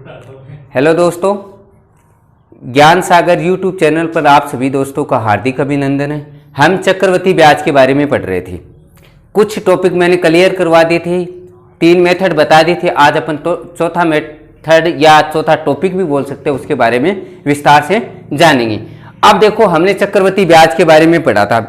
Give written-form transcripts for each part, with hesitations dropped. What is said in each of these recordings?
Hello दोस्तों, ज्ञान सागर YouTube channel पर आप सभी दोस्तों का हार्दिक अभिनंदन है। हम चक्रवृद्धि ब्याज के बारे में पढ़ रहे थे। कुछ टॉपिक मैंने क्लियर करवा दिए थे, 3 मेथड बता दिए थे। आज अपन तो चौथा मेथड या चौथा टॉपिक भी बोल सकते हैं, उसके बारे में विस्तार से जानेंगे। अब देखो, हमने चक्रवृद्धि ब्याज के बारे में पढ़ा था।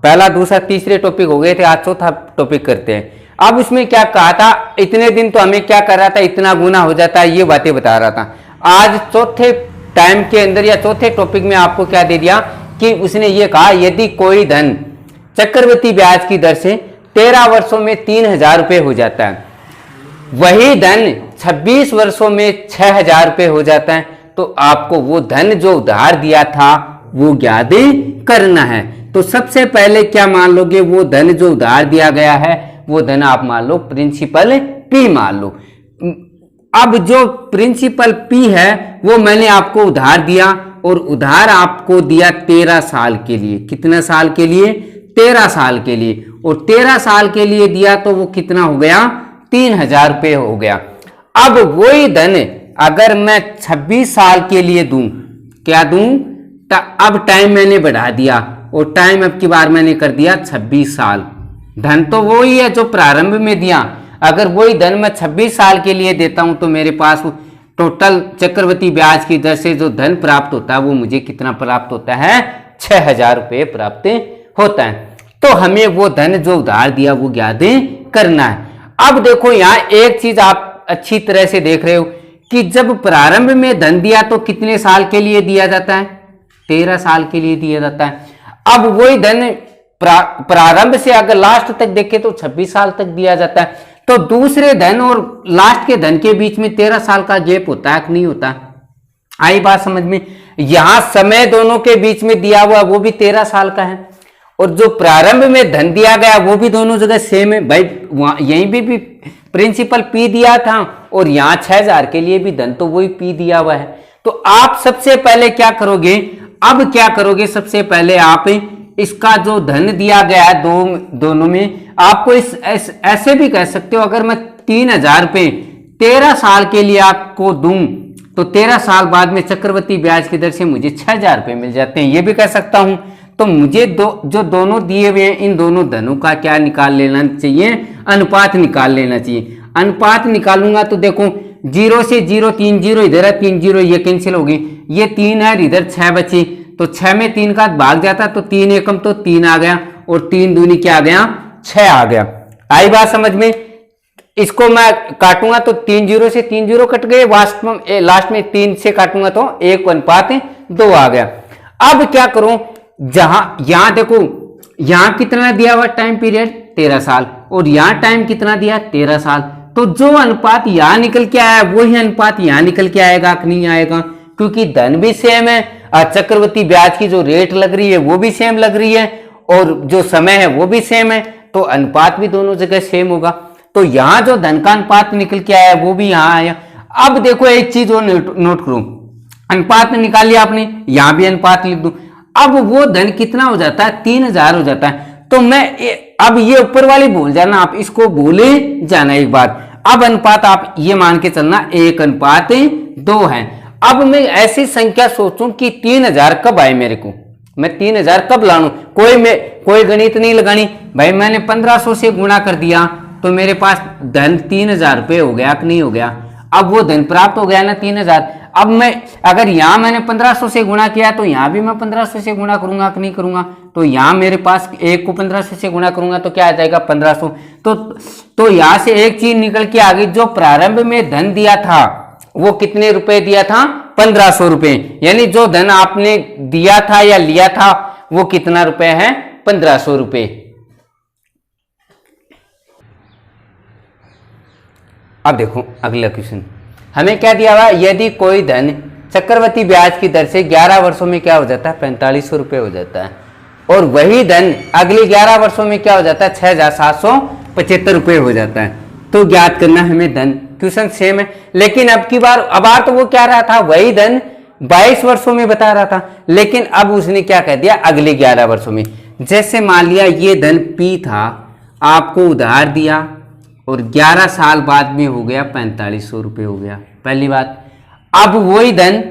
पहला, दूसरा, तीसरे टॉपिक हो गए थे। आज चौथा टॉपिक करते हैं। अब उसमें क्या कहा था, इतने दिन तो हमें क्या कर रहा था, इतना गुना हो जाता है, ये बातें बता रहा था। आज चौथे टाइम के अंदर या चौथे टॉपिक में आपको क्या दे दिया कि उसने ये कहा, यदि कोई धन चक्रवृद्धि ब्याज की दर से 13 वर्षों में 3,000 रुपये हो जाता है, वही धन 26 वर्षों में 6,000 रुपये हो जाता है, तो आपको वो धन जो उधार दिया था वो ज्ञात करना है। तो सबसे पहले क्या मान लोगे, वो धन जो उधार दिया गया है वो धन आप मान लो प्रिंसिपल पी मान लो। अब जो प्रिंसिपल पी है वो मैंने आपको उधार दिया, और उधार आपको दिया 13 साल के लिए। कितना साल के लिए? 13 साल के लिए। और 13 साल के लिए दिया तो वो कितना हो गया? 3,000 रुपये हो गया। अब वही धन अगर मैं 26 साल के लिए दूं, क्या दूं? अब टाइम मैंने बढ़ा दिया, और टाइम अब की बार मैंने कर दिया 26 साल। धन तो वही है जो प्रारंभ में दिया। अगर वही धन मैं 26 साल के लिए देता हूं तो मेरे पास टोटल चक्रवृद्धि ब्याज की दर से जो धन प्राप्त होता है वो मुझे कितना प्राप्त होता है? 6,000 रुपये प्राप्त होता है। तो हमें वो धन जो उधार दिया वो ज्ञात करना है। अब देखो, यहाँ एक चीज आप अच्छी तरह से देख रहे हो कि जब प्रारंभ में धन दिया तो कितने साल के लिए दिया जाता है? 13 साल के लिए दिया जाता है। अब वही धन प्रारंभ से अगर लास्ट तक देखे तो 26 साल तक दिया जाता है। तो दूसरे धन और लास्ट के धन के बीच में 13 साल का गैप होता है कि नहीं होता? आई बात समझ में? यहां समय दोनों के बीच में दिया हुआ वो भी 13 साल का है, और जो प्रारंभ में धन दिया गया वो भी दोनों जगह सेम है भाई। यहीं भी प्रिंसिपल पी दिया था, और यहाँ 6,000 के लिए भी धन तो वही पी दिया हुआ है। तो आप सबसे पहले क्या करोगे? अब क्या करोगे? सबसे पहले आप इसका जो धन दिया गया है दोनों में, आपको ऐसे भी कह सकते हो, अगर मैं 3,000 रुपये 13 साल के लिए आपको दूं तो 13 साल बाद में चक्रवृद्धि ब्याज की दर से मुझे 6,000 रुपये मिल जाते हैं, ये भी कह सकता हूं। तो मुझे जो दोनों दिए हुए हैं इन दोनों धनों का क्या निकाल लेना चाहिए? अनुपात निकाल लेना चाहिए। अनुपात निकालूंगा तो देखो, 0 से 0, 3 0 इधर है, 3 0 ये कैंसिल हो गई, ये 3 है, इधर 6 बची, तो 6 में 3 का भाग जाता तो 3 एकम तो 3 आ गया, और 3 दूनी क्या आ गया? 6 आ गया। आई बात समझ में? इसको मैं काटूंगा तो 3 0 से 3 0 कट गए, लास्ट में 3 से काटूंगा तो 1:2 आ गया। अब क्या करूं? यहां देखो, यहां कितना दिया हुआ टाइम पीरियड? 13 साल, और यहां टाइम कितना दिया? 13 साल। तो जो अनुपात यहां निकल के आया वही अनुपात यहां निकल के आएगा कि नहीं आएगा? क्योंकि धन भी सेम है, चक्रवृद्धि ब्याज की जो रेट लग रही है वो भी सेम लग रही है, और जो समय है वो भी सेम है, तो अनुपात भी दोनों जगह सेम होगा। तो यहां जो धन का अनुपात निकल के आया वो भी यहां आया। अब देखो, एक चीज और नोट करो, अनुपात निकाल लिया आपने, यहां भी अनुपात लिख दो। अब वो धन कितना हो जाता है? 3,000 हो जाता है। तो मैं अब ये ऊपर वाली भूल जाना, आप इसको भूले जाना एक बार। अब अनुपात आप ये मान के चलना 1:2 है। अब मैं ऐसी संख्या सोचूं कि 3,000 कब आए मेरे को, मैं 3,000 कब लाऊं? कोई गणित नहीं लगानी भाई। मैंने 1500 से गुणा कर दिया तो मेरे पास धन 3,000 रुपये हो गया कि नहीं हो गया? अब वो धन प्राप्त हो गया ना 3,000। अब मैं अगर यहाँ मैंने 1500 से गुणा किया तो यहाँ भी मैं 1500 से गुणा करूंगा कि नहीं करूंगा? तो यहाँ मेरे पास 1 को 1500 से गुणा करूंगा तो क्या आ जाएगा? 1500। तो यहाँ से एक चीज निकल के आ गई, जो प्रारंभ में धन दिया था वो कितने रुपए दिया था? 1,500 रुपए। यानी जो धन आपने दिया था या लिया था वो कितना रुपए है? 1,500 रुपए। अब देखो अगला क्वेश्चन, हमें क्या दिया हुआ? यदि कोई धन चक्रवृद्धि ब्याज की दर से 11 वर्षों में क्या हो जाता है? 4,500 रुपये हो जाता है, और वही धन अगले 11 वर्षों में क्या हो जाता है? 6,775 रुपये हो जाता है। तो ज्ञात करना हमें धन। क्वेश्चन सेम है, लेकिन अब तो वो क्या रहा था? वही धन 22 वर्षों में बता रहा था, लेकिन अब उसने क्या कह दिया? अगले 11 वर्षों में। जैसे मान लिया ये धन P था, आपको उधार दिया, और 11 साल बाद में हो गया 4,500 रुपये हो गया, पहली बात। अब वही धन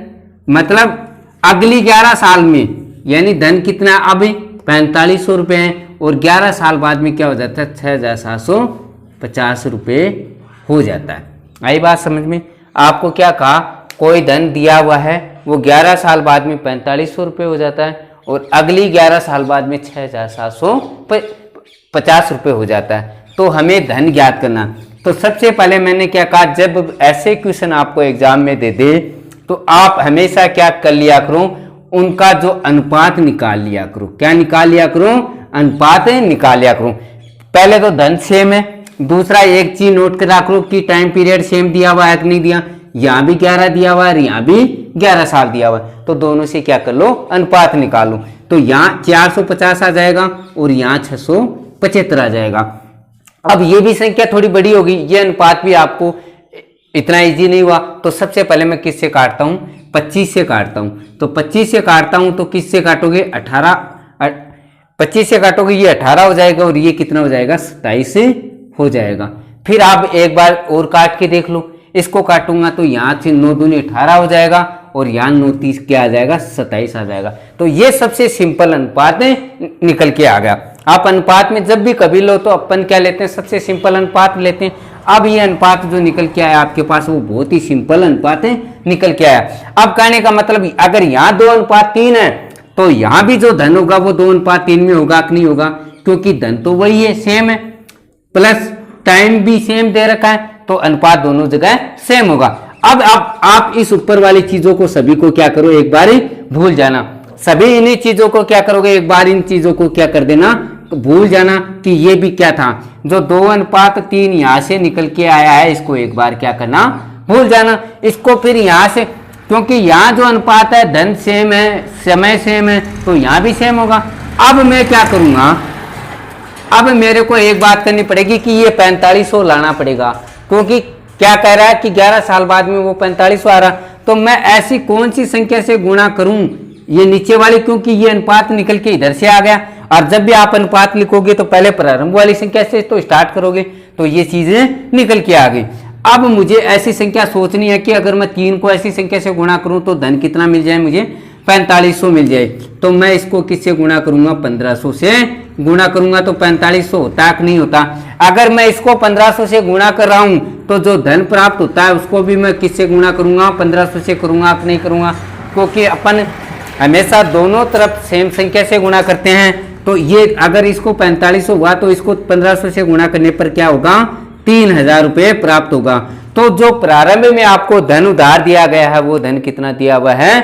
मतलब अगली 11 साल में, यानी धन कितना अब 4500 रुपये है, और 11 साल बाद में क्या हो जाता है 6750 रुपये हो जाता है। आई बात समझ में? आपको क्या कहा, कोई धन दिया हुआ है वो 11 साल बाद में 4500 रुपये हो जाता है, और अगली 11 साल बाद में 6750 रुपये हो जाता है। तो हमें धन ज्ञात करना, तो सबसे पहले मैंने क्या कहा, जब ऐसे क्वेश्चन आपको एग्जाम में दे दे तो आप हमेशा क्या कर लिया करो, उनका जो अनुपात निकाल लिया करो। क्या निकाल लिया करो? अनुपात निकाल लिया करो। पहले तो धन सेम है, दूसरा एक चीज नोट कर रख लो कि टाइम पीरियड सेम दिया हुआ है कि नहीं दिया, यहाँ भी 11 दिया हुआ है, यहाँ भी 11 साल दिया हुआ है, तो दोनों से क्या कर लो, अनुपात निकालो। तो यहाँ 450 आ जाएगा और यहाँ 675 आ जाएगा। अब ये भी संख्या थोड़ी बड़ी होगी, ये अनुपात भी आपको इतना इजी नहीं हुआ, तो सबसे पहले मैं किससे काटता हूँ, 25 से काटता हूँ। तो 25 से काटता हूँ तो किससे काटोगे, 18, 25 से काटोगे ये 18 हो जाएगा, और ये कितना हो जाएगा, 27 से हो जाएगा। फिर आप एक बार और काट के देख लो, इसको काटूंगा तो यहाँ से 9 दूनी 18 हो जाएगा, और यहाँ 9 30 क्या आ जाएगा, 27 आ जाएगा। तो ये सबसे सिंपल अनुपात निकल के आ गया। आप अनुपात में जब भी कभी लो तो अपन क्या लेते हैं, सबसे सिंपल अनुपात लेते हैं। अब ये अनुपात जो निकल के आया आपके पास वो बहुत ही सिंपल अनुपात निकल के आया। अब कहने का मतलब अगर यहाँ 2:3 है तो यहाँ भी जो धन होगा वो 2:3 में होगा कि नहीं होगा, क्योंकि धन तो वही है, सेम है, प्लस टाइम भी सेम दे रखा है, तो अनुपात दोनों जगह सेम होगा। अब आप इस ऊपर वाली चीजों को सभी को क्या करो, एक बार ही भूल जाना। सभी इन्हीं चीजों को क्या करोगे, एक बार इन चीजों को क्या कर देना, तो भूल जाना कि ये भी क्या था, जो 2:3 यहां से निकल के आया है, इसको एक बार क्या करना, भूल जाना। इसको फिर यहां से, क्योंकि यहाँ जो अनुपात है धन सेम है, समय सेम है, तो यहाँ भी सेम होगा। अब मैं क्या करूंगा, अब मेरे को एक बात करनी पड़ेगी कि ये 4500 लाना पड़ेगा, क्योंकि क्या कह रहा है कि 11 साल बाद में वो 4500 आ रहा, तो मैं ऐसी कौन सी संख्या से गुणा करूं, ये नीचे वाली, क्योंकि ये अनुपात निकल के इधर से आ गया। और जब भी आप अनुपात लिखोगे तो पहले प्रारंभ वाली संख्या से तो स्टार्ट करोगे, तो ये चीजें निकल के आ गई। अब मुझे ऐसी संख्या सोचनी है कि अगर मैं 3 को ऐसी संख्या से गुणा करूं तो धन कितना मिल जाए, मुझे 4500 मिल जाए। तो मैं इसको किससे गुणा करूंगा, 1500 से गुणा करूंगा, तो 4500 होता कि नहीं होता। अगर मैं इसको 1500 से गुणा कर रहा हूं तो जो धन प्राप्त होता है उसको भी मैं किससे गुणा करूंगा, 1500 से करूंगा कि नहीं करूंगा, क्योंकि अपन हमेशा दोनों तरफ सेम संख्या से गुणा करते हैं। तो ये अगर इसको 4500 हुआ तो इसको 1500 से गुणा करने पर क्या होगा, 3000 रुपये प्राप्त होगा। तो जो प्रारंभ में आपको धन उधार दिया गया है वो धन कितना दिया हुआ है,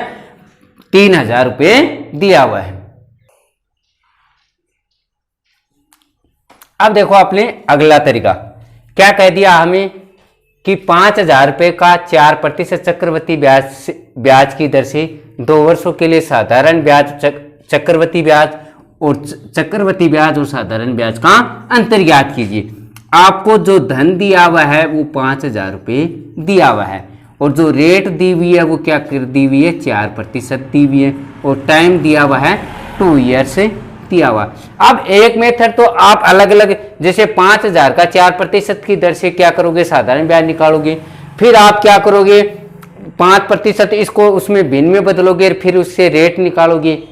3000 रुपये दिया हुआ है। अब देखो आपने अगला तरीका क्या कह दिया हमें कि 5000 रुपये का 4% चक्रवृद्धि ब्याज की दर से 2 वर्षों के लिए साधारण ब्याज, चक्रवृद्धि ब्याज और चक्रवृद्धि ब्याज और साधारण ब्याज का अंतर ज्ञात कीजिए। आपको जो धन दिया हुआ है वो 5000 रुपये दिया हुआ है, और जो रेट दी हुई है वो क्या कर दी हुई है, 4% दी हुई है, और टाइम दिया हुआ है 2 ईयर्स दिया हुआ। अब एक मेथड तो आप अलग अलग, जैसे 5000 का 4% की दर से क्या करोगे, साधारण ब्याज निकालोगे, फिर आप क्या करोगे 5% इसको उसमें भिन्न में बदलोगे, फिर उससे रेट निकालोगे,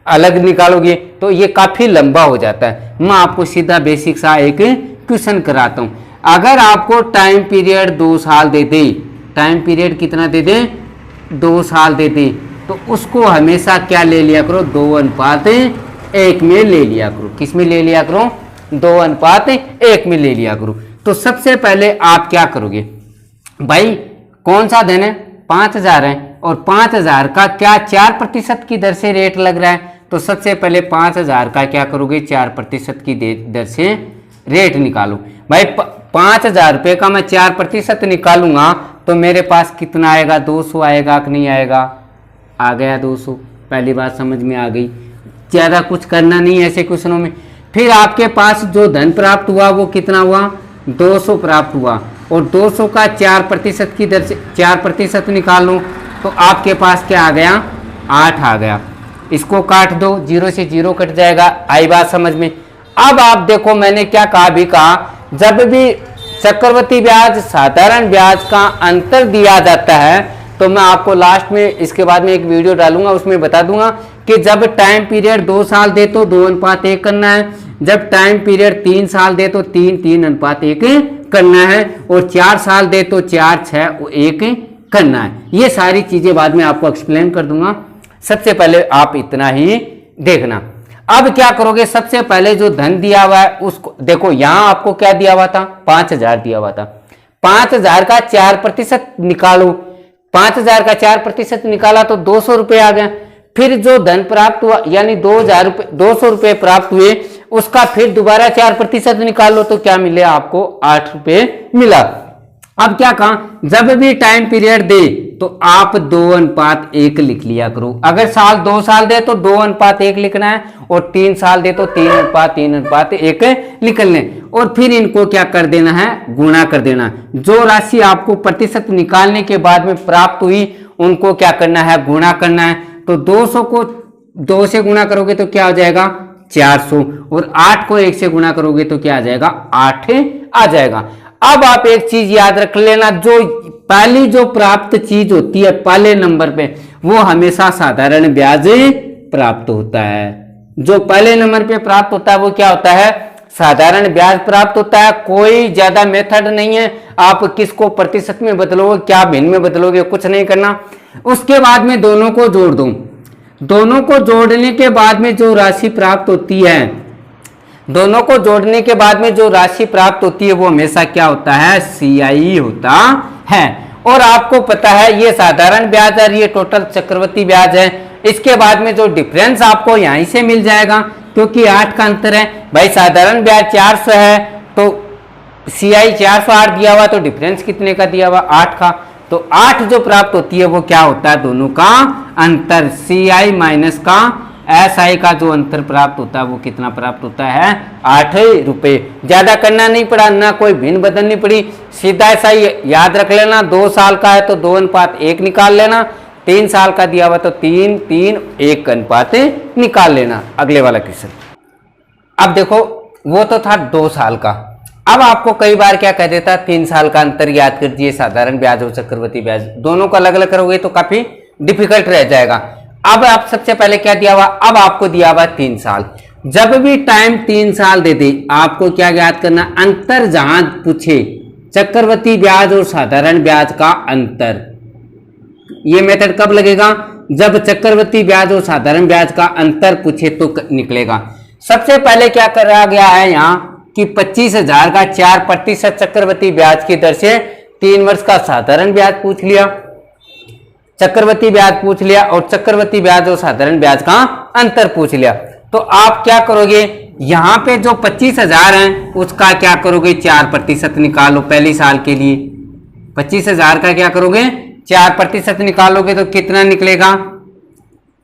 अलग निकालोगे, तो ये काफी लंबा हो जाता है। मैं आपको सीधा बेसिक सा एक क्वेश्चन कराता हूं। अगर आपको टाइम पीरियड 2 साल दे दे, टाइम पीरियड कितना दे दे, 2 साल दे दे, तो उसको हमेशा क्या ले लिया करो, 2:1 में ले लिया करो। किस में ले लिया करो, 2:1 में ले लिया करो। तो सबसे पहले आप क्या करोगे भाई, कौन सा धन है, 5000 है, और 5000 का क्या 4% की दर से रेट लग रहा है, तो सबसे पहले 5000 का क्या करोगे, 4% की दर से रेट निकालो। भाई 5000 रुपये का मैं 4% निकालूंगा तो मेरे पास कितना आएगा, 200 आएगा कि नहीं आएगा, आ गया 200। पहली बात समझ में आ गई, ज़्यादा कुछ करना नहीं है ऐसे क्वेश्चनों में। फिर आपके पास जो धन प्राप्त हुआ वो कितना हुआ, 200 प्राप्त हुआ, और 200 का 4% की दर से 4% निकाल लो तो आपके पास क्या आ गया, 8 आ गया। इसको काट दो, 0 से 0 कट जाएगा। आई बात समझ में। अब आप देखो मैंने क्या कहा भी कहा, जब भी चक्रवृद्धि ब्याज साधारण ब्याज का अंतर दिया जाता है, तो मैं आपको लास्ट में इसके बाद में एक वीडियो डालूंगा, उसमें बता दूंगा कि जब टाइम पीरियड 2 साल दे तो 2:1 करना है, जब टाइम पीरियड 3 साल दे तो 3:1 करना है, और 4 साल दे तो 4:6 करना है। ये सारी चीजें बाद में आपको एक्सप्लेन कर दूंगा, सबसे पहले आप इतना ही देखना। अब क्या करोगे, सबसे पहले जो धन दिया हुआ है उसको देखो, यहां आपको क्या दिया हुआ था, 5,000 दिया हुआ था। 5,000 का 4% निकालो, 5,000 का 4% निकाला तो 200 रुपये आ गया। फिर जो धन प्राप्त हुआ यानी 200 रुपये प्राप्त हुए, उसका फिर दोबारा 4% निकालो तो क्या मिले आपको, 8 रुपये मिला। अब क्या कहा, जब भी टाइम पीरियड दे तो आप 2:1 लिख लिया करो। अगर 2 साल दे तो 2:1 लिखना है, और 3 साल दे तो 3:1 लिख लें, और फिर इनको क्या कर देना है, गुणा कर देना। जो राशि आपको प्रतिशत निकालने के बाद में प्राप्त हुई उनको क्या करना है, गुणा करना है। तो 200 को 2 से गुणा करोगे तो क्या हो जाएगा, 400, और 8 को 1 से गुणा करोगे तो क्या आ जाएगा, 8 आ जाएगा। अब आप एक चीज याद रख लेना, जो पहली जो प्राप्त चीज होती है पहले नंबर पे, वो हमेशा साधारण ब्याज प्राप्त होता है। जो पहले नंबर पे प्राप्त होता है वो क्या होता है, साधारण ब्याज प्राप्त होता है। कोई ज्यादा मेथड नहीं है, आप किसको प्रतिशत में बदलोगे, क्या भिन्न में बदलोगे, कुछ नहीं करना। उसके बाद में दोनों को जोड़ दो, दोनों को जोड़ने के बाद में जो राशि प्राप्त होती है, दोनों को जोड़ने के बाद में जो राशि प्राप्त होती है वो हमेशा क्या होता है, CI होता है। और आपको पता है ये साधारण ब्याज है, ये टोटल चक्रवृद्धि ब्याज है। इसके बाद में जो डिफरेंस आपको यहीं से मिल जाएगा, क्योंकि 8 का अंतर है भाई। साधारण ब्याज 400 है तो CI 408 दिया हुआ, तो डिफरेंस कितने का दिया हुआ, 8 का। तो 8 जो प्राप्त होती है वो क्या होता है, दोनों का अंतर। CI माइनस का SI का जो अंतर प्राप्त होता है वो कितना प्राप्त होता है, 8 रुपये। ज्यादा करना नहीं पड़ा, ना कोई भिन्न बदलनी पड़ी, सीधा ऐसा ही याद रख लेना। 2 साल का है तो 2:1 निकाल लेना, 3 साल का दिया हुआ तो 3:1 निकाल लेना। अगले वाला क्वेश्चन। अब देखो वो तो था 2 साल का, अब आपको कई बार क्या कह देता, 3 साल का अंतर याद कर दिए, साधारण ब्याज और चक्रवृद्धि ब्याज दोनों को अलग अलग करोगे तो काफी डिफिकल्ट रह जाएगा। अब आप सबसे पहले क्या दिया हुआ, अब आपको दिया हुआ 3 साल। जब भी टाइम 3 साल दे दे, आपको क्या याद करना, अंतर जहां पूछे, चक्रवृद्धि ब्याज और साधारण ब्याज का अंतर। ये मेथड कब लगेगा, जब चक्रवृद्धि ब्याज और साधारण ब्याज का अंतर पूछे तो निकलेगा। सबसे पहले क्या करा गया है यहाँ कि 25,000 का 4% चक्रवृद्धि ब्याज की दर से 3 वर्ष का साधारण ब्याज पूछ लिया, चक्रवृद्धि ब्याज पूछ लिया, और चक्रवृद्धि ब्याज और साधारण ब्याज का अंतर पूछ लिया। तो आप क्या करोगे, यहां पे जो 25,000 है उसका क्या करोगे, 4% निकालो पहली साल के लिए। 25,000 का क्या करोगे, 4% निकालोगे तो कितना निकलेगा,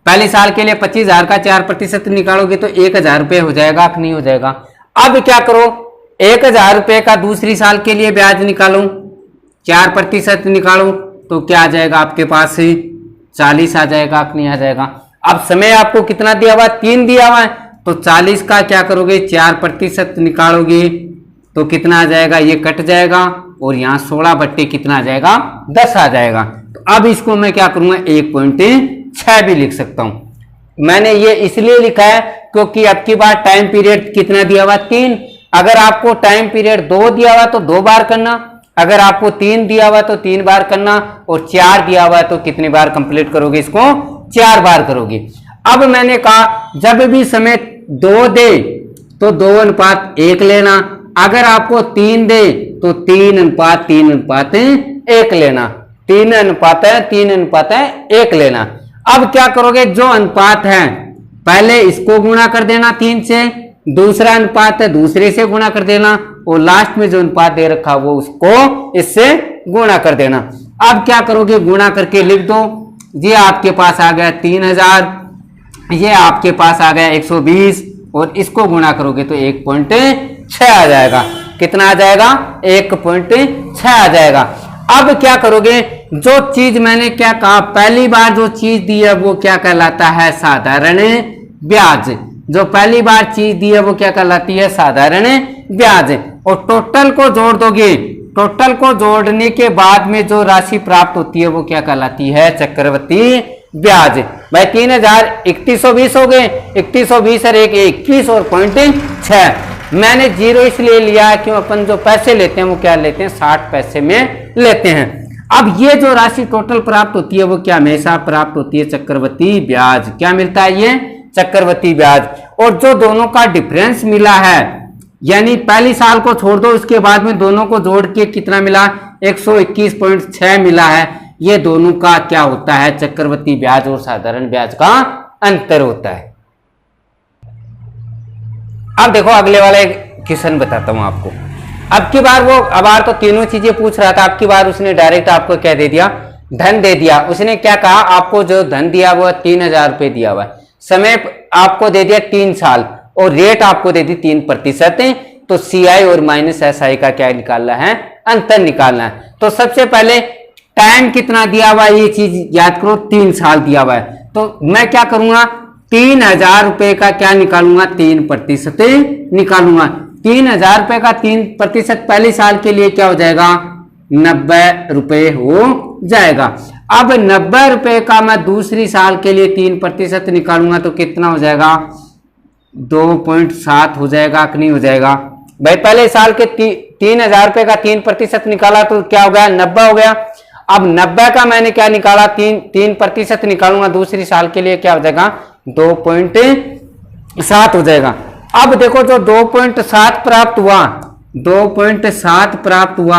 पहली साल के लिए 25,000 का 4% निकालोगे तो 1,000 रुपये हो जाएगा कि नहीं हो जाएगा। अब क्या करो, 1,000 रुपये का दूसरी साल के लिए ब्याज निकालो, 4% निकालो तो क्या आ जाएगा आपके पास, 40 आ जाएगा कि नहीं आ जाएगा। अब समय आपको कितना दिया हुआ, 3 दिया हुआ है, तो 40 का क्या करोगे, 4% निकालोगे तो कितना आ जाएगा, ये कट जाएगा, और यहाँ 16 बट्टे कितना आ जाएगा, 10 आ जाएगा। तो अब इसको मैं क्या करूंगा, 1.6 भी लिख सकता हूं। मैंने ये इसलिए लिखा है क्योंकि अब की बार टाइम पीरियड कितना दिया हुआ, 3। अगर आपको टाइम पीरियड 2 दिया हुआ तो 2 बार करना, अगर आपको 3 दिया हुआ तो 3 बार करना, और 4 दिया हुआ तो कितनी बार कंप्लीट करोगे, इसको 4 बार करोगे। अब मैंने कहा जब भी समय 2 दे तो 2:1 लेना, अगर आपको 3 दे तो 3:3:1 लेना, 3:1 लेना। अब क्या करोगे, जो अनुपात है पहले इसको गुणा कर देना 3 से, दूसरा अनुपात है दूसरे से गुणा कर देना, और लास्ट में जो अनुपात दे रखा वो उसको इससे गुणा कर देना। अब क्या करोगे, गुणा करके लिख दो, ये आपके पास आ गया 3,000, ये आपके पास आ गया 120, और इसको गुणा करोगे तो 1.6 आ जाएगा। कितना आ जाएगा, 1.6 आ जाएगा। अब क्या करोगे, जो चीज मैंने क्या कहा, पहली बार जो चीज दी है वो क्या कहलाता है, साधारण ब्याज। जो पहली बार चीज दी है वो क्या कहलाती है, साधारण ब्याज। और टोटल को जोड़ दोगे, टोटल को जोड़ने के बाद में जो राशि प्राप्त होती है वो क्या कहलाती है? चक्रवृद्धि ब्याज। भाई 3120 हो गए, 3120 और 21 और 0.6। मैंने जीरो इसलिए लिया क्यों, अपन जो पैसे लेते हैं वो क्या लेते हैं? 60 पैसे में लेते हैं। अब ये जो राशि टोटल प्राप्त होती है वो क्या हमेशा प्राप्त होती है? चक्रवृद्धि ब्याज। क्या मिलता है? ये चक्रवृद्धि ब्याज। और जो दोनों का डिफरेंस मिला है, यानी पहली साल को छोड़ दो, उसके बाद में दोनों को जोड़ के कितना मिला? 121.6 मिला है। ये दोनों का क्या होता है? चक्रवृद्धि ब्याज और साधारण ब्याज का अंतर होता है। अब देखो अगले वाला एक क्वेश्चन बताता हूं आपको। अब की बार वो अबार तो तीनों चीजें पूछ रहा था, अब की बार उसने डायरेक्ट आपको क्या दे दिया? धन दे दिया। उसने क्या कहा? आपको जो धन दिया वो 3000 रुपये दिया हुआ है, समय आपको दे दिया 3 साल और रेट आपको दे दी 3%। तो CI और -SI का क्या निकालना है? अंतर निकालना है। तो सबसे पहले टाइम कितना दिया हुआ है ये चीज याद करो, 3 साल दिया हुआ है। तो मैं क्या करूंगा? 3000 रुपए का क्या निकालूंगा? 3% निकालूंगा। 3000 रुपए का 3% पहले साल के लिए क्या हो जाएगा? 90 रुपए हो जाएगा। अब 90 रुपए का मैं दूसरी साल के लिए 3% निकालूंगा तो कितना हो जाएगा? 2.7 हो जाएगा कि नहीं हो जाएगा? भाई पहले साल के 3000 रुपए का 3% निकाला तो क्या हो गया? 90 हो गया। अब 90 का मैंने क्या निकाला? 3% निकालूंगा दूसरी साल के लिए क्या हो जाएगा? 2.7 हो जाएगा। अब देखो जो 2.7 प्राप्त हुआ, 2.7 प्राप्त हुआ।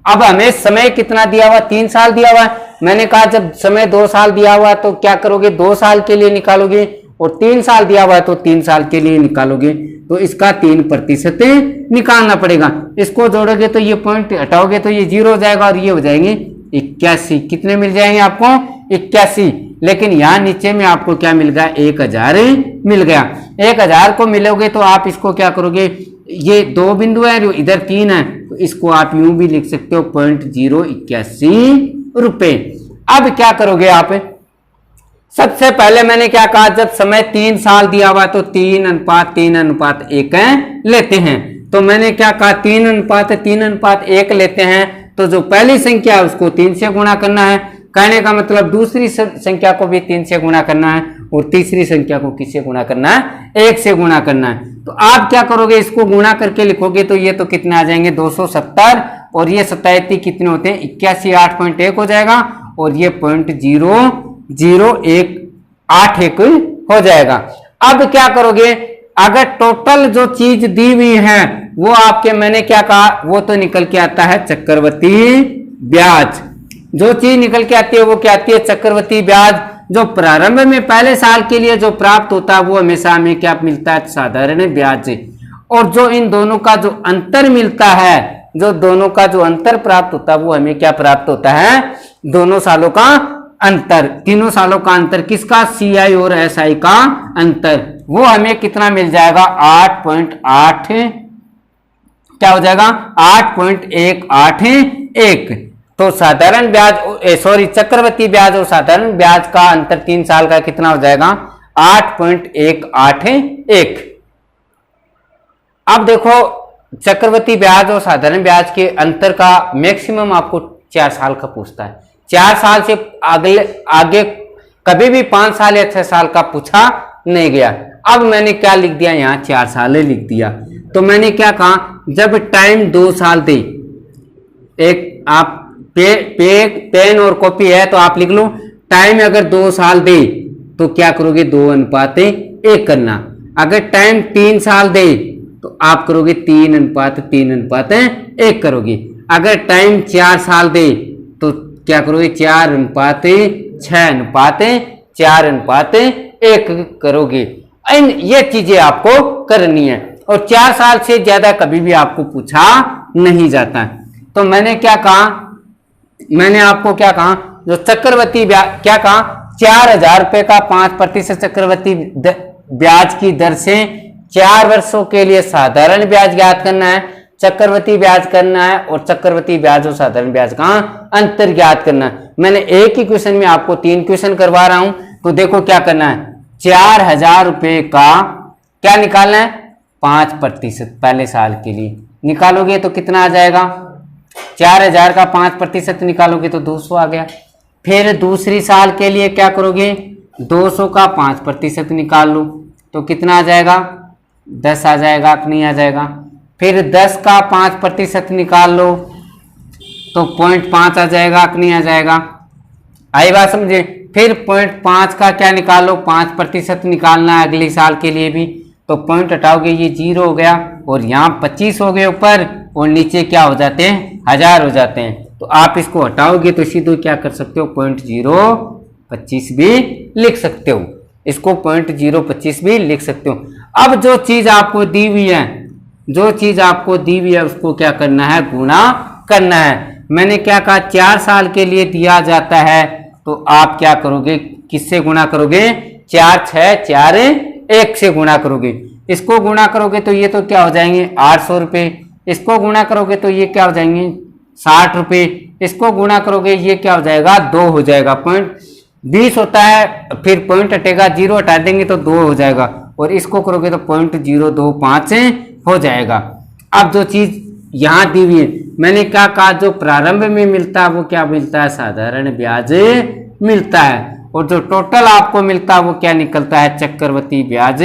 अब हमें समय कितना दिया हुआ? 3 साल दिया हुआ है। मैंने कहा जब समय 2 साल दिया हुआ है तो क्या करोगे? 2 साल के लिए निकालोगे, और 3 साल दिया हुआ है तो 3 साल के लिए निकालोगे। तो इसका 3% निकालना पड़ेगा। इसको जोड़ोगे तो ये पॉइंट हटाओगे तो ये 0 हो जाएगा और ये हो जाएंगे 81। कितने मिल जाएंगे आपको? 81। लेकिन यहाँ नीचे में आपको क्या मिल गया? 1000 मिल गया। 1000 को मिलोगे तो आप इसको क्या करोगे? ये 2 बिंदु है, इधर 3 है, तो इसको आप यूं भी लिख सकते हो 0.081 रुपए। अब क्या करोगे आप? सबसे पहले मैंने क्या कहा? जब समय 3 साल दिया हुआ तो 3:3:1 लेते हैं। तो मैंने क्या कहा? 3:3:1 लेते हैं। तो जो पहली संख्या है उसको 3 से गुणा करना है। कहने का मतलब दूसरी संख्या को भी 3 से गुणा करना है और तीसरी संख्या को किससे गुणा करना है? 1 से गुणा करना है। तो आप क्या करोगे? इसको गुणा करके लिखोगे तो ये तो कितने आ जाएंगे? 270 और ये 87 कितने होते हैं? 81 8.1 हो जाएगा और ये 0.00181 हो जाएगा। अब क्या करोगे? अगर टोटल जो चीज दी हुई है वो आपके, मैंने क्या कहा? वो तो निकल के आता है चक्रवृद्धि ब्याज। जो चीज निकल के आती है वो क्या आती है? चक्रवृद्धि ब्याज। जो प्रारंभ में पहले साल के लिए जो प्राप्त होता है वो हमेशा हमें क्या मिलता है? साधारण ब्याज। और जो इन दोनों का जो अंतर मिलता है, जो दोनों का जो अंतर प्राप्त होता है वो हमें क्या प्राप्त होता है? दोनों सालों का अंतर, तीनों सालों का अंतर। किसका? CI और SI का अंतर। वो हमें कितना मिल जाएगा? 8.8 क्या हो जाएगा? 8.181। तो साधारण ब्याज चक्रवृद्धि ब्याज और साधारण ब्याज का अंतर 3 साल का कितना हो जाएगा? 8.181। अब देखो चक्रवृद्धि ब्याज और साधारण ब्याज के अंतर का मैक्सिमम आपको 4 साल का पूछता है। 4 साल से आगे कभी भी 5 साल या 6 साल का पूछा नहीं गया। अब मैंने क्या लिख दिया? यहाँ 4 साल लिख दिया। तो मैंने क्या कहा? जब टाइम 2 साल दे, एक आप पेन और कॉपी है तो आप लिख लो, टाइम अगर 2 साल दे तो क्या करोगे? 2:1 करना। अगर टाइम 3 साल दे तो आप करोगे 3:3:1 करोगे। अगर टाइम 4 साल दे तो क्या करोगे? 4:6:4:1 करोगे। ये चीजें आपको करनी है और 4 साल से ज्यादा कभी भी आपको पूछा नहीं जाता है। तो मैंने क्या कहा? मैंने आपको क्या कहा? जो चक्रवृद्धि ब्याज क्या कहा? 4000 रुपए का 5% चक्रवृद्धि ब्याज की दर से 4 वर्षों के लिए साधारण ब्याज ज्ञात करना है, चक्रवृद्धि ब्याज करना है और चक्रवृद्धि ब्याज और साधारण ब्याज का अंतर ज्ञात करना है। मैंने एक ही क्वेश्चन में आपको 3 क्वेश्चन करवा रहा हूं। तो देखो क्या करना है? 4000 रुपए का क्या निकालना है? 5% पहले साल के लिए निकालोगे तो कितना आ जाएगा, 4000 का 5% निकालोगे तो 200 आ गया। फिर दूसरी साल के लिए क्या करोगे, 200 का 5% निकाल लो तो कितना आ जाएगा, 10 आ जाएगा कि नहीं आ जाएगा। फिर 10 का 5% निकाल लो तो 0.5 आ जाएगा कि नहीं आ जाएगा। आई बात समझे। फिर 0.5 का क्या निकालो, 5% निकालना है अगले साल के लिए भी, तो पॉइंट हटाओगे ये 0 हो गया और यहाँ 25 हो गए ऊपर और नीचे क्या हो जाते हैं, 1000 हो जाते हैं। तो आप इसको हटाओगे तो सीधे क्या कर सकते हो, 0.025 भी लिख सकते हो, इसको 0.025 भी लिख सकते हो। अब जो चीज आपको दी हुई है, जो चीज आपको दी हुई है उसको क्या करना है, गुणा करना है। मैंने क्या कहा, 4 साल के लिए दिया जाता है तो आप क्या करोगे, किससे गुणा करोगे, 4 6 4 1 से गुणा करोगे। इसको गुणा करोगे तो ये तो क्या हो जाएंगे 800 रुपये, इसको गुणा करोगे तो ये क्या हो जाएंगे 60 रुपये, इसको गुणा करोगे ये क्या हो जाएगा 2 हो जाएगा। 0.20 होता है, फिर पॉइंट हटेगा, 0 हटा देंगे तो 2 हो जाएगा और इसको करोगे तो 0.025 हो जाएगा। अब जो चीज यहाँ दी हुई है, मैंने क्या कहा, जो प्रारंभ में मिलता है वो क्या मिलता है, साधारण ब्याज मिलता है, और जो टोटल आपको मिलता है वो क्या निकलता है, चक्रवृद्धि ब्याज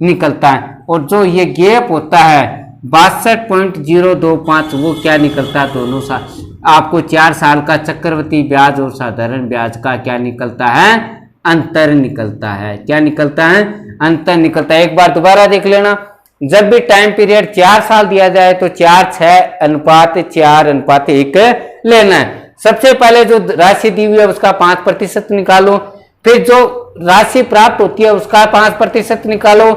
निकलता है। और जो ये गैप होता है 62.025 वो क्या निकलता है, दोनों साल आपको 4 साल का चक्रवृद्धि ब्याज और साधारण ब्याज का क्या निकलता है, अंतर निकलता है। क्या निकलता है, अंतर निकलता है। एक बार दोबारा देख लेना, जब भी टाइम पीरियड 4 साल दिया जाए तो 4:6:4:1 लेना है। सबसे पहले जो राशि दी हुई है उसका 5% निकालो, फिर जो राशि प्राप्त होती है उसका 5% निकालो,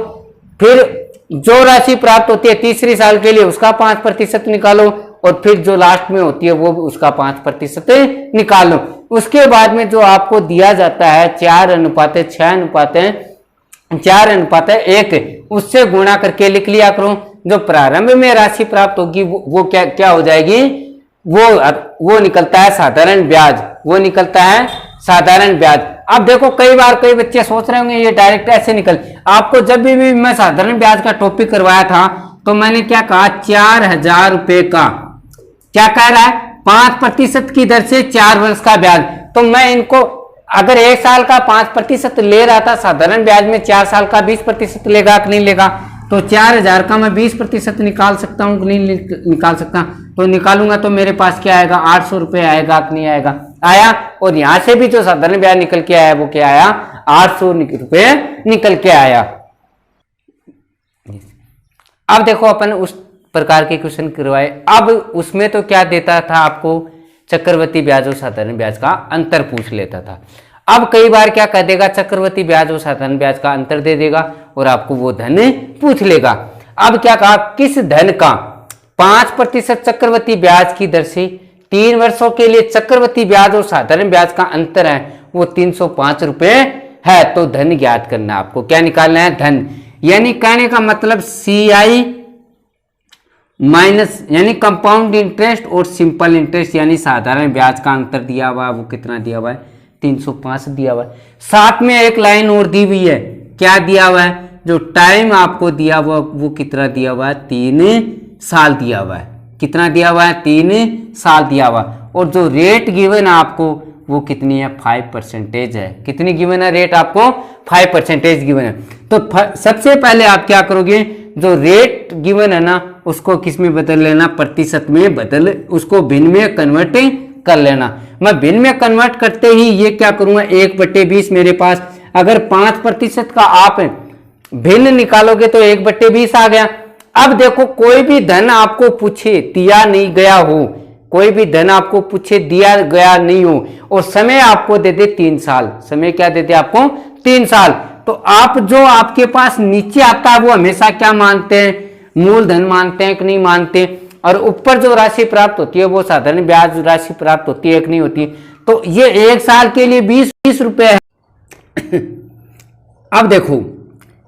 फिर जो राशि प्राप्त होती है तीसरी साल के लिए उसका 5% निकालो, और फिर जो लास्ट में होती है वो उसका 5% निकालो। उसके बाद में जो आपको दिया जाता है 4:6:4:1 उससे गुणा करके लिख लिया करो। जो प्रारंभ में राशि प्राप्त होगी वो क्या हो जाएगी, वो निकलता है साधारण ब्याज, वो निकलता है साधारण ब्याज। अब देखो कई बार कई बच्चे सोच रहे होंगे ये डायरेक्ट ऐसे निकल, आपको जब भी मैं साधारण ब्याज का टॉपिक करवाया था तो मैंने क्या कहा, 4000 रुपए का क्या कह रहा है, 5% की दर से 4 वर्ष का ब्याज। तो मैं इनको अगर 1 साल का 5% ले रहा था साधारण ब्याज में, 4 साल का 20% लेगा कि नहीं लेगा, तो 4000 का मैं 20% निकाल सकता हूँ कि नहीं निकाल सकता, तो निकालूंगा तो मेरे पास क्या आएगा, 800 रुपये आएगा कि नहीं आएगा, आया। और यहां से भी जो साधारण ब्याज निकल के आया वो क्या आया, 800 रुपये निकल के आया। अब देखो अपन उस प्रकार के क्वेश्चन करवाए, अब उसमें तो क्या देता था आपको, चक्रवृद्धि ब्याज और साधारण ब्याज का अंतर पूछ लेता था। अब कई बार क्या कह देगा, चक्रवृद्धि ब्याज और साधारण ब्याज का अंतर दे देगा और आपको वो धन पूछ लेगा। अब क्या कहा, किस धन का 5% चक्रवृद्धि ब्याज की दर से 3 वर्षों के लिए चक्रवृद्धि ब्याज और साधारण ब्याज का अंतर है वो 305 रुपये है। तो धन ज्ञात करना है आपको, क्या निकालना है, धन। यानी कहने का मतलब CI माइनस यानी कंपाउंड इंटरेस्ट और सिंपल इंटरेस्ट, यानी साधारण ब्याज का अंतर दिया हुआ है वो कितना दिया हुआ है, 305 दिया हुआ है। साथ में एक लाइन और दी हुई है, क्या दिया हुआ है, जो टाइम आपको दिया हुआ वो कितना दिया हुआ है, 3 साल दिया हुआ है। कितना दिया हुआ है, 3 साल दिया हुआ। और जो रेट गिवन है आपको वो कितनी है, 5% है। कितनी गिवन है रेट आपको, 5% गिवन है। तो सबसे पहले आप क्या करोगे, जो रेट गिवन है ना उसको किस में बदल लेना, प्रतिशत में बदल, उसको भिन्न में कन्वर्ट कर लेना। मैं भिन्न में कन्वर्ट करते ही ये क्या करूंगा, 1/20 मेरे पास, अगर 5% का आप भिन्न निकालोगे तो 1/20 आ गया। अब देखो कोई भी धन आपको पूछे दिया नहीं गया हो, कोई भी धन आपको पूछे दिया गया नहीं हो और समय आपको दे दे 3 साल, समय क्या देते आपको, 3 साल, तो आप जो आपके पास नीचे आता है वो हमेशा क्या मानते हैं, मूलधन मानते हैं कि नहीं मानते, और ऊपर जो राशि प्राप्त होती है वो साधारण ब्याज राशि प्राप्त होती है कि नहीं होती। तो ये 1 साल के लिए 20 रुपए है। अब देखो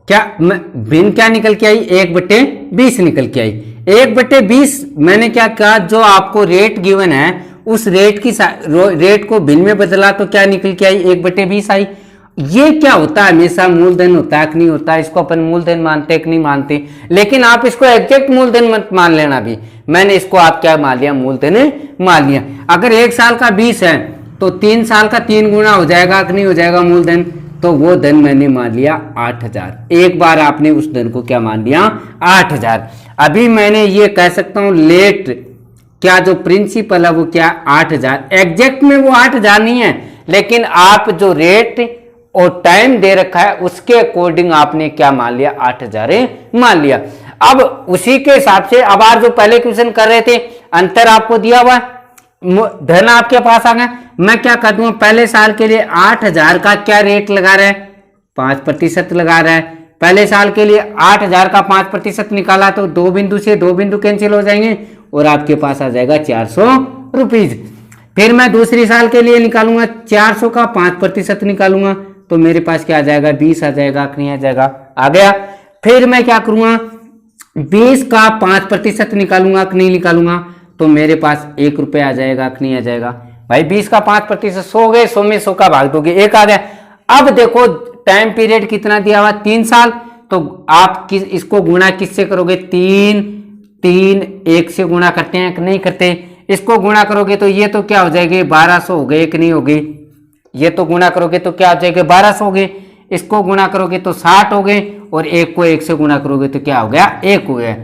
क्या भिन्न क्या निकल के आई, 1/20 निकल के आई। 1/20 मैंने क्या कहा, जो आपको रेट गिवन है उस रेट की रेट को भिन्न में बदला तो क्या निकल के आई, 1/20 आई। ये क्या होता है, हमेशा मूलधन होता है कि नहीं होता है, इसको अपन मूलधन मानते हैं कि नहीं मानते। लेकिन आप इसको एग्जैक्ट मूलधन मत मान लेना भी, मैंने इसको आप क्या मान लिया, मूलधन मान लिया। अगर 1 साल का 20 है तो 3 साल का 3 गुना हो जाएगा कि नहीं हो जाएगा मूलधन, तो वो धन मैंने मान लिया 8000। एक बार आपने उस धन को क्या मान लिया, 8000। अभी मैंने ये कह सकता हूं लेट क्या जो प्रिंसिपल है वो क्या 8000, एग्जैक्ट में वो 8000 नहीं है, लेकिन आप जो रेट और टाइम दे रखा है उसके अकॉर्डिंग आपने क्या मान लिया, 8000 मान लिया। अब उसी के हिसाब से अब आज जो पहले क्वेश्चन कर रहे थे, अंतर आपको दिया हुआ, धन आपके पास आ गया, मैं क्या कर दूंगा, पहले साल के लिए 8000 का क्या रेट लगा रहा है, 5% लगा रहा है। पहले साल के लिए 8000 का 5% निकाला तो 2 बिंदु से 2 बिंदु कैंसिल हो जाएंगे और आपके पास आ जाएगा 400 रुपीज। फिर मैं दूसरी साल के लिए निकालूंगा 400 का 5% निकालूंगा तो मेरे पास क्या आ जाएगा, 20 आ जाएगा कि नहीं आ जाएगा, आ गया। फिर मैं क्या करूंगा, 20 का 5% निकालूंगा कि नहीं निकालूंगा तो मेरे पास 1 रुपये आ जाएगा कि नहीं आ जाएगा। भाई 20 का 5% 100 हो गए, 100 में 100 का भाग दोगे 1 आ गया। अब देखो टाइम पीरियड कितना दिया हुआ, 3 साल, तो आप इसको गुणा किससे करोगे, 3 1 से गुणा करते हैं कि नहीं करते, इसको गुणा करोगे तो ये तो क्या हो जाएगी 1200 हो गए कि नहीं हो गई, ये तो गुणा करोगे तो क्या हो जाएगा 1200 हो गए, इसको गुणा करोगे तो 60 हो गए और 1 को 1 से गुणा करोगे तो क्या हो गया 1 हो गया।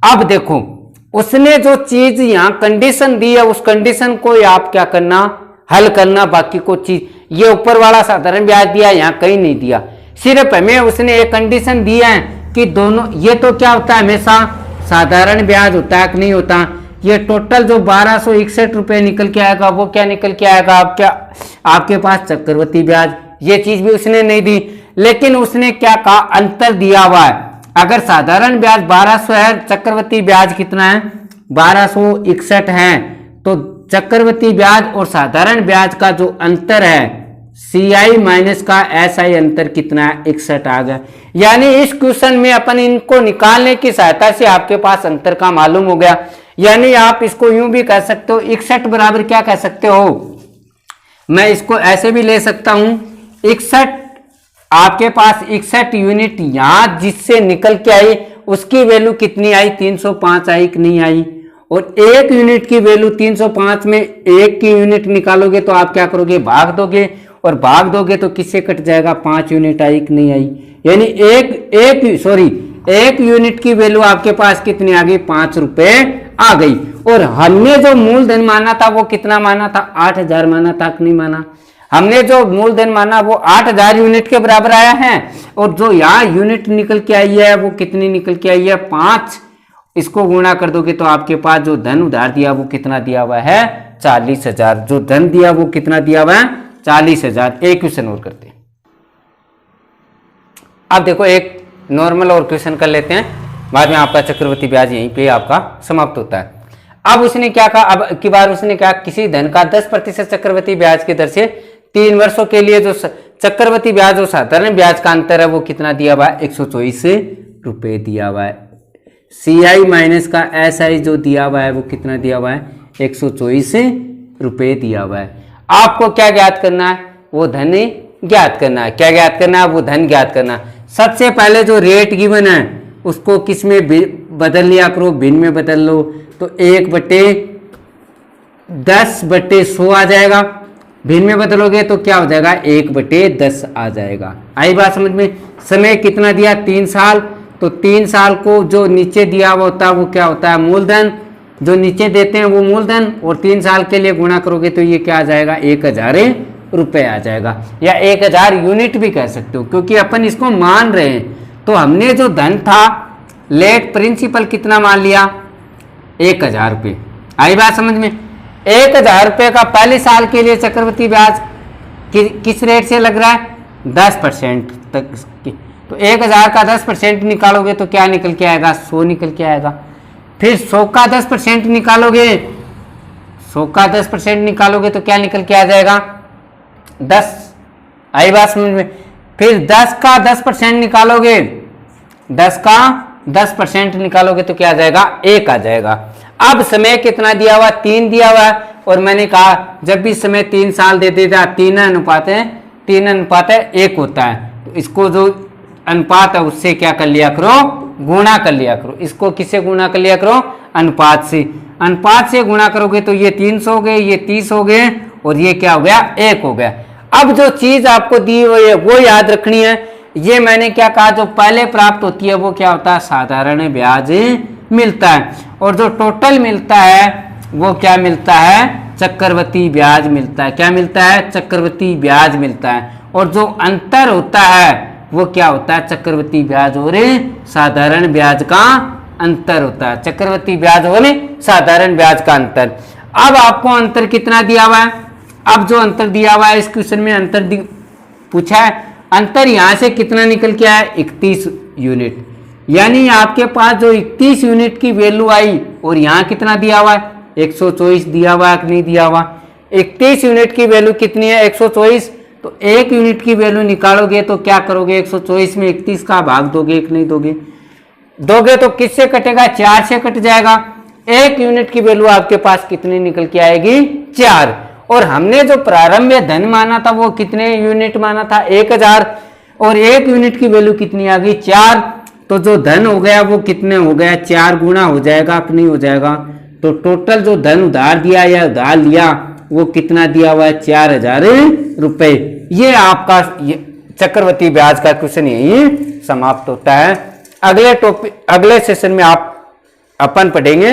अब देखो उसने जो चीज यहाँ कंडीशन दी है उस कंडीशन को आप क्या करना, हल करना, बाकी को चीज ये ऊपर वाला साधारण ब्याज दिया यहाँ कहीं नहीं दिया, सिर्फ हमें उसने एक कंडीशन दी है कि दोनों, ये तो क्या होता है हमेशा साधारण ब्याज होता है कि नहीं होता, ये टोटल जो 1261 रुपए निकल के आएगा वो क्या निकल के आएगा, आप क्या आपके पास चक्रवृद्धि ब्याज, ये चीज भी उसने नहीं दी। लेकिन उसने क्या कहा, अंतर दिया हुआ है, अगर साधारण ब्याज 1200 है, चक्रवृद्धि ब्याज कितना है 1261 है, तो चक्रवृद्धि ब्याज और साधारण ब्याज का जो अंतर है CI माइनस का SI अंतर कितना है 61 आ गया। यानी इस क्वेश्चन में अपन इनको निकालने की सहायता से आपके पास अंतर का मालूम हो गया। यानी आप इसको यूं भी कह सकते हो 61 बराबर क्या कह सकते हो, मैं इसको ऐसे भी ले सकता हूं 61, आपके पास 61 यूनिट यहां जिससे निकल के आई उसकी वैल्यू कितनी आई 305 आई कि नहीं आई, और 1 यूनिट की वैल्यू 305 में 1 की यूनिट निकालोगे तो आप क्या करोगे भाग दोगे, और भाग दोगे तो किससे कट जाएगा 5 यूनिट आई कि नहीं आई, यानी एक यूनिट की वैल्यू आपके पास कितनी आ गई 5 रुपए आ गई। और हमने जो मूलधन माना था वो कितना माना था 8000 माना था कि नहीं माना, हमने जो मूलधन माना वो 8000 यूनिट के बराबर आया है, और जो यहाँ यूनिट निकल के आई है वो कितनी निकल के आई है 5, इसको गुणा कर दोगे तो आपके पास जो धन उधार दिया वो कितना दिया हुआ है 40,000, जो धन दिया वो कितना दिया हुआ है 40,000। एक क्वेश्चन और करते हैं, अब देखो एक नॉर्मल और क्वेश्चन कर लेते हैं, बाद में आपका चक्रवृद्धि ब्याज यहीं पे आपका समाप्त होता है। अब उसने क्या कहा, अब की बार उसने कहा किसी धन का 10% चक्रवृद्धि ब्याज की दर से 3 वर्षों के लिए जो चक्रवृद्धि ब्याज और साधारण ब्याज का अंतर है वो कितना दिया हुआ है 124 रुपए दिया हुआ है। CI माइनस का SI जो दिया हुआ है वो कितना दिया हुआ है 124 रुपए दिया हुआ है। आपको क्या ज्ञात करना है, वो धन ज्ञात करना है। क्या ज्ञात करना है, वो धन ज्ञात करना है। सबसे पहले जो रेट गिवन है उसको किस में बदल लिया करो, भिन्न में बदल लो, तो 1/10/100 आ जाएगा, भिन्न में बदलोगे तो क्या हो जाएगा 1/10 आ जाएगा। आई बात समझ में। समय कितना दिया 3 साल, तो 3 साल को जो नीचे दिया हुआ होता है वो क्या होता है मूलधन, जो नीचे देते हैं वो मूलधन, और 3 साल के लिए गुणा करोगे तो ये क्या आ जाएगा 1000 रुपए आ जाएगा, या 1000 यूनिट भी कह सकते हो, क्योंकि अपन इसको मान रहे हैं। तो हमने जो धन था लेट प्रिंसिपल कितना मान लिया 1000 रुपये। आई बात समझ में। 1000 रुपये का पहले साल के लिए चक्रवृद्धि ब्याज किस रेट से लग रहा है 10% तक, तो 1000 का 10% निकालोगे तो क्या निकल के आएगा 100 निकल के आएगा। फिर 100 का 10% निकालोगे, 100 का 10% निकालोगे तो क्या निकल के आ जाएगा 10। आई बात समझ में। फिर 10 का 10% निकालोगे, 10 का 10% निकालोगे तो क्या आ जाएगा 1 आ जाएगा। अब समय कितना दिया हुआ 3 दिया हुआ है, और मैंने कहा जब भी समय 3 साल दे देगा 3 अनुपात 3:1 होता है। तो इसको जो अनुपात है उससे क्या कर लिया करो, गुणा कर लिया करो। इसको किससे गुणा कर लिया करो, अनुपात से। अनुपात से गुणा करोगे तो ये 300 हो गए, ये 30 हो गए और ये क्या हो गया, 1 हो गया। अब जो चीज आपको दी हुई है वो याद रखनी है। ये मैंने क्या कहा, जो पहले प्राप्त होती है वो क्या होता है, साधारण ब्याज मिलता है। और जो टोटल मिलता है वो क्या मिलता है, चक्रवृद्धि ब्याज मिलता है। क्या मिलता है, चक्रवृद्धि ब्याज मिलता है। और जो अंतर होता है वो क्या होता है, चक्रवृद्धि ब्याज और साधारण ब्याज का अंतर होता है। चक्रवृद्धि ब्याज और साधारण ब्याज का अंतर। अब आपको अंतर कितना दिया हुआ है, अब जो अंतर दिया हुआ है इस क्वेश्चन में अंतर पूछा है, अंतर यहां से कितना निकल के आया, 31 यूनिट। यानी आपके पास जो 31 यूनिट की वैल्यू आई और यहां कितना दिया हुआ है, 124 दिया हुआ है कि नहीं दिया हुआ। 31 यूनिट की वैल्यू कितनी है, 124। तो 1 यूनिट की वैल्यू निकालोगे तो क्या करोगे, 124 में 31 का भाग दोगे कि नहीं दोगे, दोगे तो किससे कटेगा, 4 से कट जाएगा। 1 यूनिट की वैल्यू आपके पास कितनी निकल के आएगी, 4। और हमने जो प्रारंभ में धन माना था वो कितने यूनिट माना था, 1000। और 1 यूनिट की वैल्यू कितनी आ गई, 4। तो जो धन हो गया वो कितने हो गया, 4 गुना हो जाएगा कि नहीं हो जाएगा। तो टोटल जो धन उधार दिया या उधार लिया वो कितना दिया हुआ है, 4000 रुपए। ये आपका चक्रवृद्धि ब्याज का क्वेश्चन यही समाप्त होता है। अगले सेशन में आप अपन पढ़ेंगे